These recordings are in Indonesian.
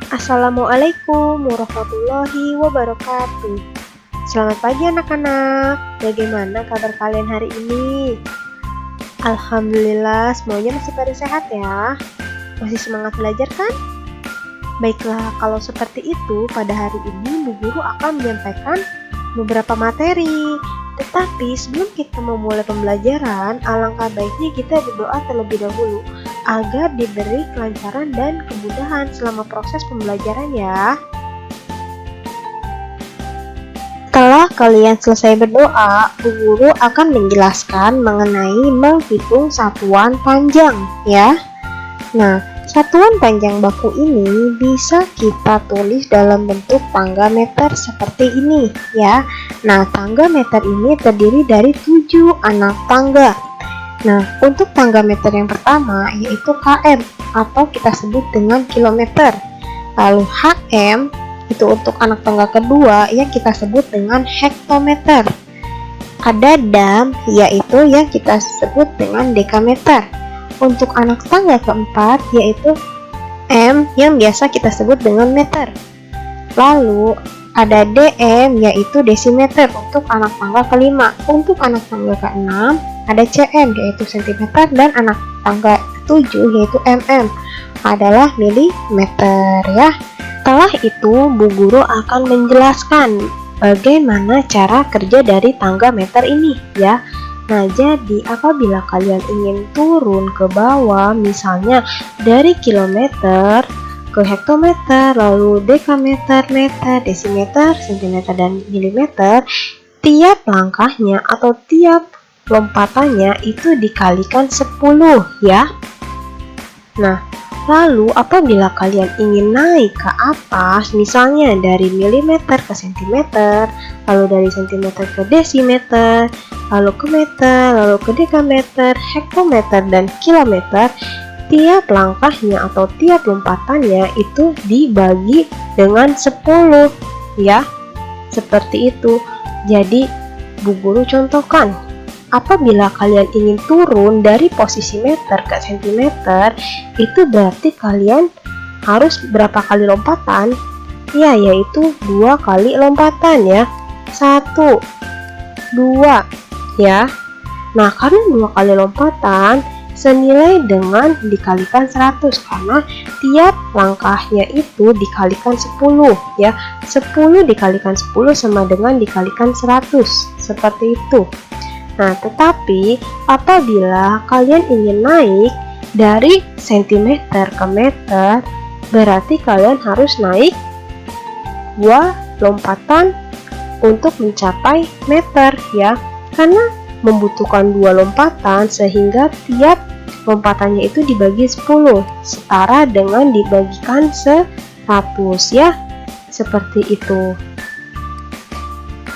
Assalamualaikum warahmatullahi wabarakatuh. Selamat pagi anak-anak. Bagaimana kabar kalian hari ini? Alhamdulillah, semuanya masih pada sehat ya. Masih semangat belajar kan? Baiklah, kalau seperti itu, pada hari ini Bu Guru akan menyampaikan beberapa materi. Tetapi sebelum kita memulai pembelajaran, alangkah baiknya kita berdoa terlebih dahulu agar diberi kelancaran dan kemudahan selama proses pembelajaran ya. Setelah kalian selesai berdoa, Bu Guru akan menjelaskan mengenai menghitung satuan panjang ya. Nah, satuan panjang baku ini bisa kita tulis dalam bentuk tangga meter seperti ini ya. Nah, tangga meter ini terdiri dari 7 anak tangga. Nah, untuk tangga meter yang pertama yaitu km atau kita sebut dengan kilometer. Lalu hm itu untuk anak tangga kedua yang kita sebut dengan hektometer. Ada dam yaitu yang kita sebut dengan dekameter. Untuk anak tangga keempat yaitu m yang biasa kita sebut dengan meter. Lalu ada dm yaitu desimeter untuk anak tangga kelima. Untuk anak tangga keenam ada cm yaitu sentimeter, dan anak tangga ketujuh yaitu mm adalah milimeter ya. Setelah itu Bu Guru akan menjelaskan bagaimana cara kerja dari tangga meter ini ya. Nah, jadi apabila kalian ingin turun ke bawah, misalnya dari kilometer ke hektometer, lalu dekameter, meter, desimeter, sentimeter, dan milimeter, tiap langkahnya atau tiap lompatannya itu dikalikan 10 ya. Nah, lalu apabila kalian ingin naik ke atas, misalnya dari milimeter ke sentimeter, lalu dari sentimeter ke desimeter, lalu ke meter, lalu ke dekameter, hektometer, dan kilometer, tiap langkahnya atau tiap lompatannya itu dibagi dengan 10 ya. Seperti itu. Jadi Bu Guru contohkan, apabila kalian ingin turun dari posisi meter ke sentimeter, itu berarti kalian harus berapa kali lompatan? Ya, yaitu 2 kali lompatan ya. 1, 2 ya. Nah, karena 2 kali lompatan senilai dengan dikalikan 100 karena tiap langkahnya itu dikalikan 10 ya. 10 dikalikan 10 sama dengan dikalikan 100. Seperti itu. Nah, tetapi apabila kalian ingin naik dari sentimeter ke meter, berarti kalian harus naik 2 lompatan untuk mencapai meter ya. Karena membutuhkan 2 lompatan sehingga tiap lompatannya itu dibagi 10, setara dengan dibagikan 100 ya. Seperti itu.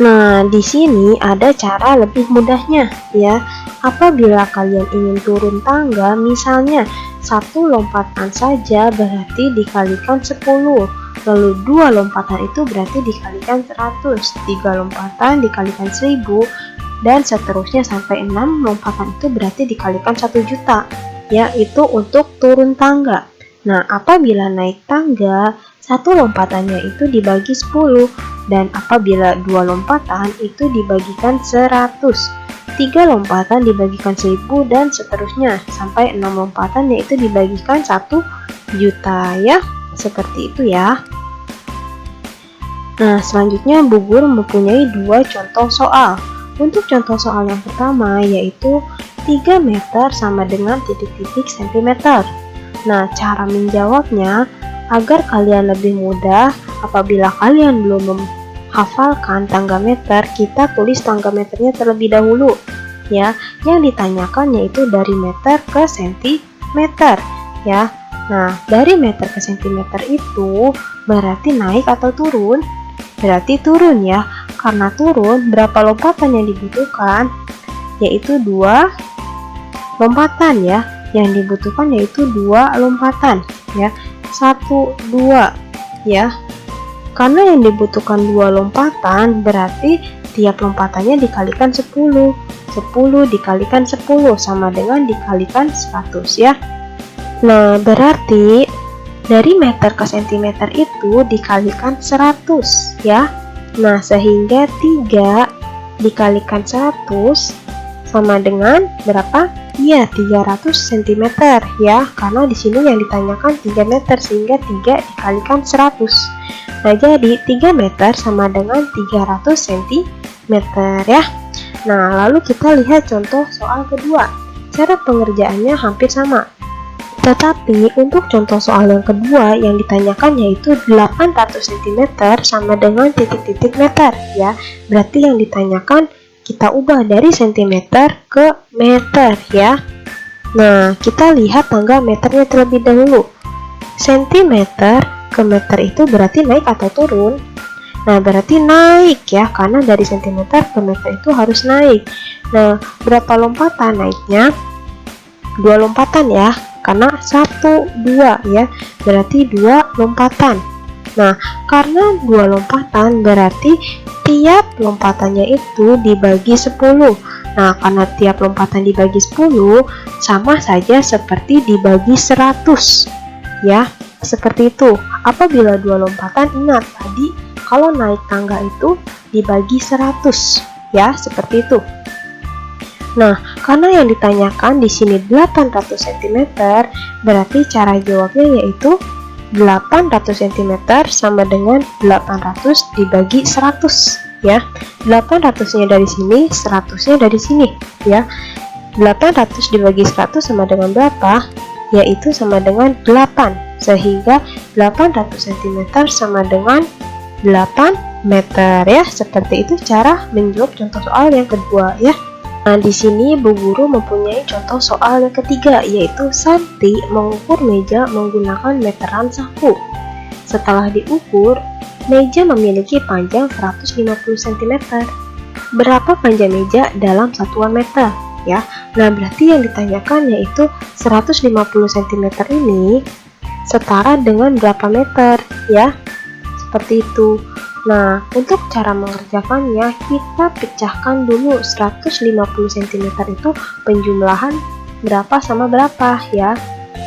Nah, di sini ada cara lebih mudahnya ya. Apabila kalian ingin turun tangga, misalnya 1 lompatan saja berarti dikalikan 10. Lalu 2 lompatan itu berarti dikalikan 100. 3 lompatan dikalikan 1000 dan seterusnya sampai 6 lompatan itu berarti dikalikan 1 juta. Ya, itu untuk turun tangga. Nah, apabila naik tangga, 1 lompatannya itu dibagi 10, dan apabila 2 lompatan itu dibagikan 100, 3 lompatan dibagikan 1000, dan seterusnya sampai 6 lompatan yaitu dibagikan 1 juta ya. Seperti itu ya. Nah, selanjutnya Bu Guru mempunyai 2 contoh soal. Untuk contoh soal yang pertama yaitu 3 meter sama dengan titik-titik sentimeter. Nah, cara menjawabnya agar kalian lebih mudah, apabila kalian belum menghafalkan tangga meter, kita tulis tangga meternya terlebih dahulu ya. Yang ditanyakan yaitu dari meter ke sentimeter ya. Nah, dari meter ke sentimeter itu berarti naik atau turun? Berarti turun ya. Karena turun, berapa lompatan yang dibutuhkan? Yaitu 2 lompatan ya. Yang dibutuhkan yaitu 2 lompatan ya. 1, 2 ya. Karena yang dibutuhkan 2 lompatan berarti tiap lompatannya dikalikan 10. 10 dikalikan 10 sama dengan dikalikan 100 ya. Nah, berarti dari meter ke sentimeter itu dikalikan 100 ya. Nah, sehingga 3 dikalikan 100 sama dengan berapa? Iya, 300 cm ya. Karena di sini yang ditanyakan 3 meter sehingga 3 dikalikan 100. Nah, jadi 3 meter sama dengan 300 cm ya. Nah, lalu kita lihat contoh soal kedua. Cara pengerjaannya hampir sama. Tetapi untuk contoh soal yang kedua yang ditanyakan yaitu 800 cm sama dengan titik-titik meter ya. Berarti yang ditanyakan kita ubah dari centimeter ke meter ya. Nah, kita lihat tangga meternya terlebih dahulu. Sentimeter ke meter itu berarti naik atau turun? Nah, berarti naik ya, karena dari sentimeter ke meter itu harus naik. Nah, berapa lompatan naiknya? 2 lompatan ya, karena 1, 2 ya, berarti 2 lompatan. Nah, karena 2 lompatan berarti tiap lompatannya itu dibagi 10. Nah, karena tiap lompatan dibagi 10 sama saja seperti dibagi 100 ya, seperti itu. Apabila 2 lompatan, ingat tadi kalau naik tangga itu dibagi 100 ya, seperti itu. Nah, karena yang ditanyakan di sini 800 cm, berarti cara jawabnya yaitu 800 cm sama dengan 800 dibagi 100 ya. 800-nya dari sini, 100-nya dari sini ya. 800 dibagi 100 sama dengan berapa? Yaitu sama dengan 8. Sehingga 800 cm sama dengan 8 meter ya. Seperti itu cara menjawab contoh soal yang kedua ya. Nah, di sini Bu Guru mempunyai contoh soal yang ketiga, yaitu Santi mengukur meja menggunakan meteran saku. Setelah diukur, meja memiliki panjang 150 cm. Berapa panjang meja dalam satuan meter? Ya, nah berarti yang ditanyakan yaitu 150 cm ini setara dengan berapa meter? Ya, seperti itu. Nah, untuk cara mengerjakannya, kita pecahkan dulu 150 cm itu penjumlahan berapa sama berapa ya.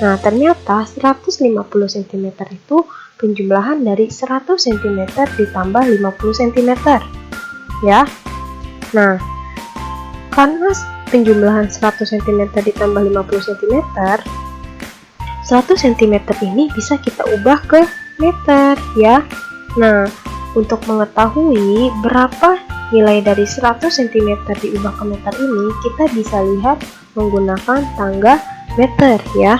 Nah, ternyata 150 cm itu penjumlahan dari 100 cm ditambah 50 cm ya. Nah, karena penjumlahan 100 cm ditambah 50 cm, 100 cm ini bisa kita ubah ke meter ya. Nah, untuk mengetahui berapa nilai dari 100 cm diubah ke meter ini, kita bisa lihat menggunakan tangga meter ya.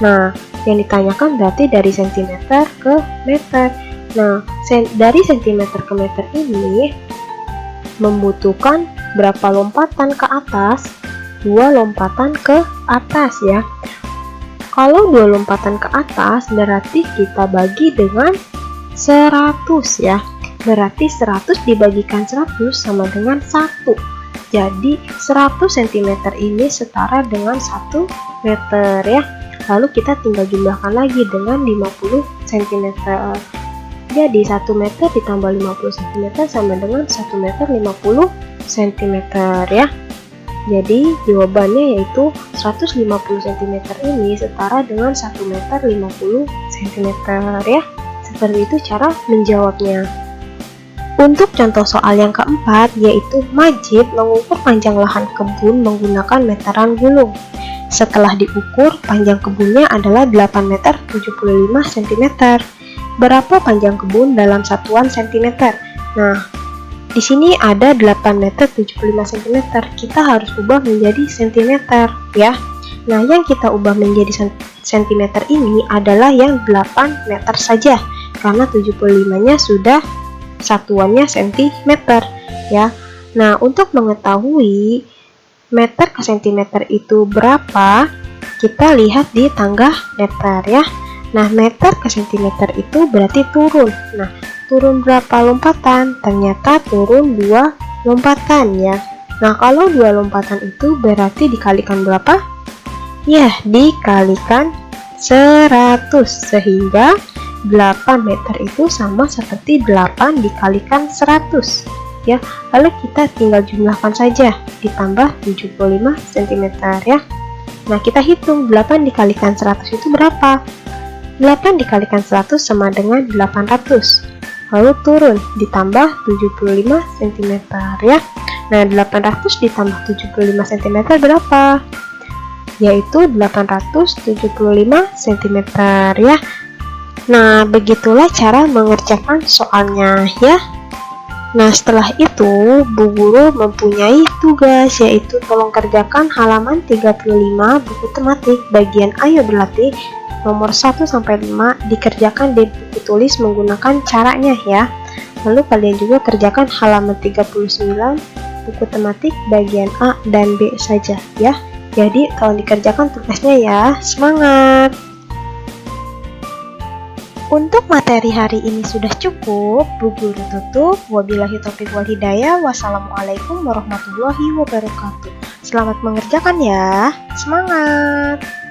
Nah, yang ditanyakan berarti dari cm ke meter. Nah, dari cm ke meter ini membutuhkan berapa lompatan ke atas? 2 lompatan ke atas ya. Kalau 2 lompatan ke atas berarti kita bagi dengan 100 ya. Berarti 100 dibagikan 100 sama dengan 1. Jadi 100 cm ini setara dengan 1 meter ya. Lalu kita tinggal jumlahkan lagi dengan 50 cm. Jadi 1 meter ditambah 50 cm sama dengan 1 meter 50 cm ya. Jadi jawabannya yaitu 150 cm ini setara dengan 1 meter 50 cm ya. Seperti itu cara menjawabnya. Untuk contoh soal yang keempat, yaitu Majid mengukur panjang lahan kebun menggunakan meteran gulung. Setelah diukur, panjang kebunnya adalah 8 meter 75 cm. Berapa panjang kebun dalam satuan cm? Nah, di sini ada 8 meter 75 cm. Kita harus ubah menjadi cm ya. Nah, yang kita ubah menjadi cm ini adalah yang 8 meter saja, karena 75-nya sudah satuannya cm ya. Nah, untuk mengetahui meter ke cm itu berapa, kita lihat di tangga meter ya. Nah, meter ke cm itu berarti turun. Nah, turun berapa lompatan? Ternyata turun 2 lompatan ya. Nah, kalau 2 lompatan itu berarti dikalikan berapa? Ya, dikalikan 100, sehingga 8 meter itu sama seperti 8 dikalikan 100 ya. Lalu kita tinggal jumlahkan saja, ditambah 75 cm ya. Nah, kita hitung 8 dikalikan 100 itu berapa? 8 dikalikan 100 sama dengan 800. Lalu turun ditambah 75 cm ya. Nah, 800 ditambah 75 cm berapa? Yaitu 875 cm ya. Nah, begitulah cara mengerjakan soalnya ya. Nah, setelah itu Bu Guru mempunyai tugas, yaitu tolong kerjakan halaman 35 buku tematik bagian Ayo Berlatih nomor 1-5 dikerjakan di buku tulis menggunakan caranya ya. Lalu kalian juga kerjakan halaman 39 buku tematik bagian A dan B saja ya. Jadi tolong dikerjakan tugasnya ya. Semangat! Untuk materi hari ini sudah cukup, Bu Guru tutup. Wabillahi taufiq wal hidayah. Wassalamualaikum warahmatullahi wabarakatuh. Selamat mengerjakan ya. Semangat!